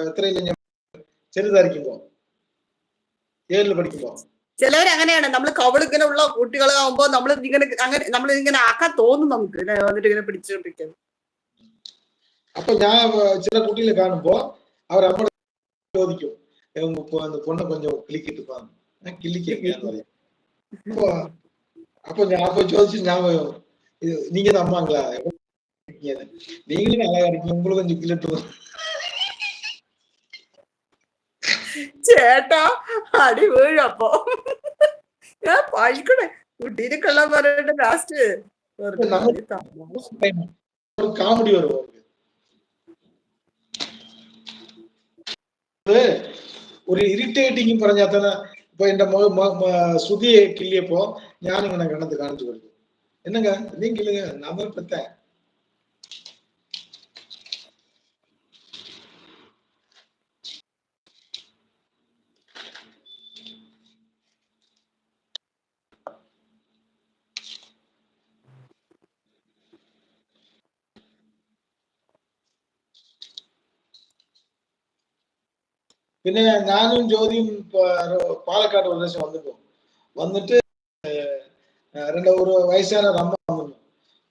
എത്രയില്ല ഞാൻ ചെറുതായിരിക്കുമ്പോ 7 പഠിക്കുമ്പോ ചിലവർ അങ്ങനെയാണ്. നമ്മൾ കവളിങ്ങനെ ഉള്ള കുട്ടികളാവുമ്പോ നമ്മൾ ഇങ്ങനെ ആക്കാൻ തോന്നും നമുക്ക് വന്നിട്ട് ഇങ്ങനെ പിടിച്ചോണ്ടിരിക്കുന്നത്. അപ്പൊ ഞാൻ ചില കുട്ടികളെ കാണുമ്പോ അവർ അമ്മ ചോദിക്കും പൊണ്ണ കൊഞ്ചം കിളിക്കിട്ട് ഞാൻ കിള്ളിക്കാന്ന് പറയും. அப்போ அப்போ ஜோதிச்சு ஞாபகம் நீங்க தான் அம்மாங்களா நீங்களும் அழகா இருக்கீங்க உங்களுக்கு கொஞ்சம் கிளட்டு ചേട്ടാ അടി വീഴും. അപ്പൊ ഞാൻ പാഴിക്കണേ കുട്ടീനെ കൊള്ളാൻ പറയട്ടെ ലാസ്റ്റ് ஒரு காமெடி வரும். ഒരു ഇറിറ്റേറ്റിംഗ് പറഞ്ഞാൽ തന്നെ ഇപ്പൊ എന്റെ ശ്രുതിയെ കിള്ളിയപ്പോ ഞാനിങ്ങനെ കിണത്ത് കാണിച്ചു കൊടുത്തു. என்னங்க நீங்க கிள்ளுங்க நான் தான் பெத்தேன். പിന്നെ ഞാനും ജ്യോതിയും പാലക്കാട് ഒരു ദിവസം വന്നിട്ട് ഒരു വയസ്സായ അമ്മ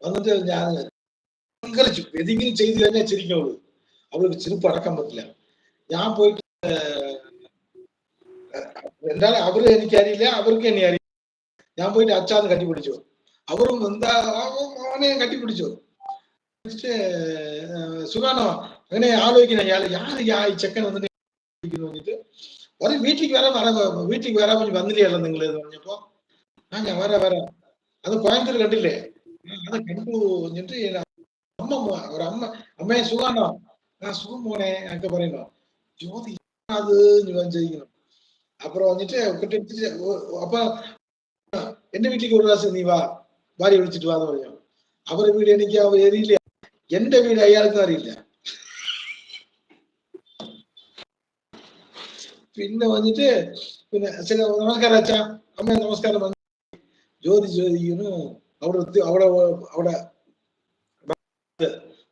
വന്നിട്ട് ഞാൻ കളിച്ചു. എന്തെങ്കിലും ചെയ്തു കഴിഞ്ഞാൽ ചിരിക്കുള്ളൂ. അവൾക്ക് ചിരിപ്പ് അടക്കാൻ പറ്റില്ല. ഞാൻ പോയിട്ട് എന്താണ് അവര് എനിക്കറിയില്ല, അവർക്ക് എന്നെ അറിയില്ല. ഞാൻ പോയിട്ട് അച്ഛാന്ന് കട്ടിപ്പിടിച്ചു. അവരും എന്താ അവനെ കട്ടിപ്പിടിച്ചു. സുഖാണോ അങ്ങനെ ആലോചിക്കുന്ന ഈ ചെക്കൻ വന്നിട്ട് ഒരു വീട്ടിലേക്ക് വരാൻ വേണ്ടി വന്നില്ലല്ലോ നിങ്ങൾ എന്ന് പറഞ്ഞപ്പോ ഞാൻ വരാം അത് കോയമ്പത്തൂർ കണ്ടില്ലേ അത് കണ്ടു എന്നിട്ട് അമ്മയെ സുഖാണോ സുഖം പോണേ എന്നൊക്കെ പറയുന്നോ ജ്യോതി അത് ചോദിക്കണം. അപ്പുറം വന്നിട്ട് അപ്പൊ എന്റെ വീട്ടിലേക്ക് ഒരു പ്രാവശ്യം നീ വാ ഭാര്യ വിളിച്ചിട്ട് വാന്ന് പറഞ്ഞു. അവരുടെ വീട് എനിക്ക് അറിയില്ല, എന്റെ വീട് അയാൾക്കും അറിയില്ല. പിന്നെ വന്നിട്ട് പിന്നെ ചില നമസ്കാരം അച്ഛാ അമ്മ നമസ്കാരം ചോദിക്കുന്നു. അവിടെ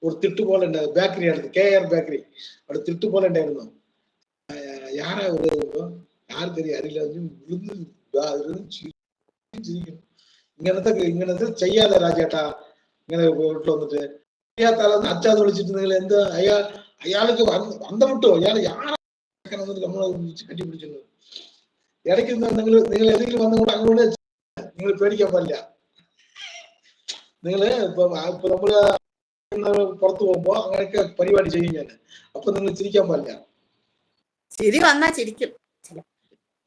ഒരു തിട്ട് പോലെ ഉണ്ടായിരുന്നു, ബേക്കറി ആയിരുന്നു, KR ബേക്കറി. അവിടെ തിട്ട് പോലെ ഉണ്ടായിരുന്നു. யாரா யாருக்கு അറിയില്ല ഇങ്ങനത്തെ ചെയ്യാതെ രാജേട്ടാ ഇങ്ങനെ വീട്ടിൽ വന്നിട്ട് ചെയ്യാത്താളെന്ന് അച്ഛാന്ന് വിളിച്ചിട്ട് നിങ്ങൾ എന്താ അയാൾക്ക് അന്തം വിട്ടോ അയാൾ നമ്മളെ കെട്ടിപ്പിടിച്ചത്. ഇടയ്ക്ക് നിങ്ങൾ ഏതെങ്കിലും വന്നുകൊണ്ട് അങ്ങോട്ട് നിങ്ങൾ പേടിക്കാൻ പാടില്ല. നിങ്ങള് ഇപ്പൊ നമ്മള് പുറത്തു പോകുമ്പോ അങ്ങനെയൊക്കെ പരിപാടി ചെയ്യും ഞാൻ. അപ്പൊ നിങ്ങൾ ചിരിക്കാൻ പാടില്ല. ചിരി വന്നാ ചിരിക്കും,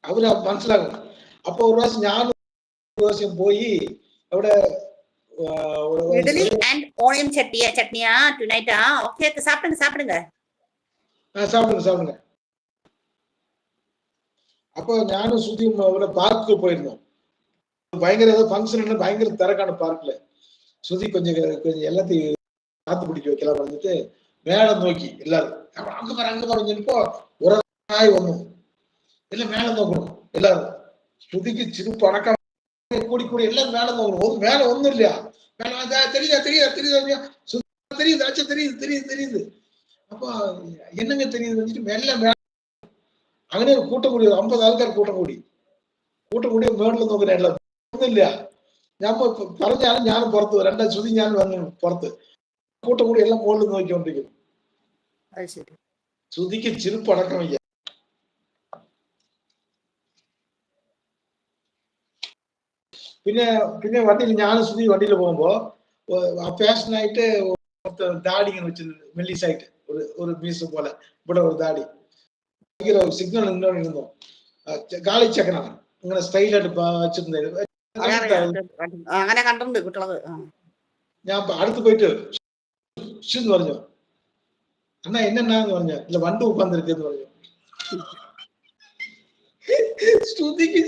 അവര് മനസ്സിലാക്കണം. അപ്പൊ ഒരു പ്രാവശ്യം ഞാൻ പോയി അവിടെ ഇഡ്ഡലി ആൻഡ് ഓണിയൻ ചട്നിയാ ടുനൈറ്റ്. ഓക്കേ സാപ്പിടുங்க സാപ്പിടുங்க. അപ്പൊ ഞാനും ശ്രുതിയും അവിടെ പാർക്കിൽ പോയിരുന്നു. ഭയങ്കര ഫംഗ്ഷൻ ഭയങ്കര തിരക്കാണ് പാർക്കില്. ശ്രുതി கொஞ்சம் எல்லாத்தையும் காத்து பிடிக்க வைக்கலாம் പറഞ്ഞിട്ട് മേളം നോക്കി എല്ലാരും അങ്ങ് പറഞ്ഞപ്പോ ഉറപ്പായി വന്നു. എല്ലാം മേളം നോക്കണം എല്ലാരും. ശ്രുതിക്ക് ചിരിപ്പ് അടക്കം കൂടി എല്ലാം മേളം നോക്കണം. മേളം ഒന്നുമില്ല. தெரியுது. அப்ப என்னங்க தெரியுது வந்துட்டு மெல்ல അങ്ങനെ ഒരു കൂട്ടം കൂടി 50 ആൾക്കാർ കൂട്ടം കൂടി മേളിൽ നോക്കുന്ന എല്ലാം ഒന്നുമില്ല. ഞാൻ പറഞ്ഞാലും ഞാനും പുറത്ത് രണ്ടാം ശ്രുതി ഞാൻ വന്നു പുറത്ത്. കൂട്ടം കൂടി എല്ലാം മുകളിൽ നോക്കിക്കൊണ്ടിരിക്കുന്നു. ശ്രുതിക്ക് ചിരിപ്പ് അടക്കം വയ്യ. പിന്നെ വണ്ടിയിൽ ഞാനും ശ്രുതി വണ്ടിയിൽ പോകുമ്പോ ഫാഷനായിട്ട് ദാടി ഇങ്ങനെ വെച്ചത് മെല്ലീസായിട്ട് ഒരു പീസ് പോലെ ഇവിടെ ഒരു ദാടി ഭയങ്കര സിഗ്നൽ നിന്നോണ്ടിരുന്നു. കാളിച്ചക്കനാണ് ഇങ്ങനെ സ്റ്റൈലായിട്ട് വെച്ചിട്ടുണ്ടായിരുന്നു. ഞാൻ അടുത്ത് പോയിട്ട് എന്ന് പറഞ്ഞു അണ്ണാ എന്നാന്ന് പറഞ്ഞ ഇല്ല വണ്ട് ഉപ്പാന്നിരിക്കെന്ന് പറഞ്ഞു. ശ്രുതിക്ക്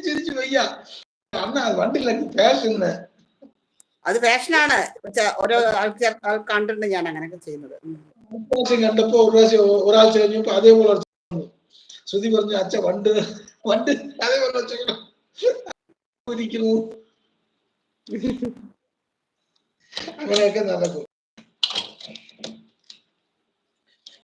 ചിരിച്ചു വയ്യ. അണ്ണാ വണ്ടില്ല ഫാഷന്. അത് ഫാഷനാണ്. ഓരോ ആൾക്കാർ കണ്ടിട്ടുണ്ട് ഞാൻ അങ്ങനെയൊക്കെ ചെയ്യുന്നത്. കണ്ടപ്പോ ഒരാഴ്ച കഴിഞ്ഞപ്പോ അതേപോലെ ശ്രുതി പറഞ്ഞു അച്ഛ വണ്ട് അതേപോലെ അങ്ങനെയൊക്കെ നടക്കും.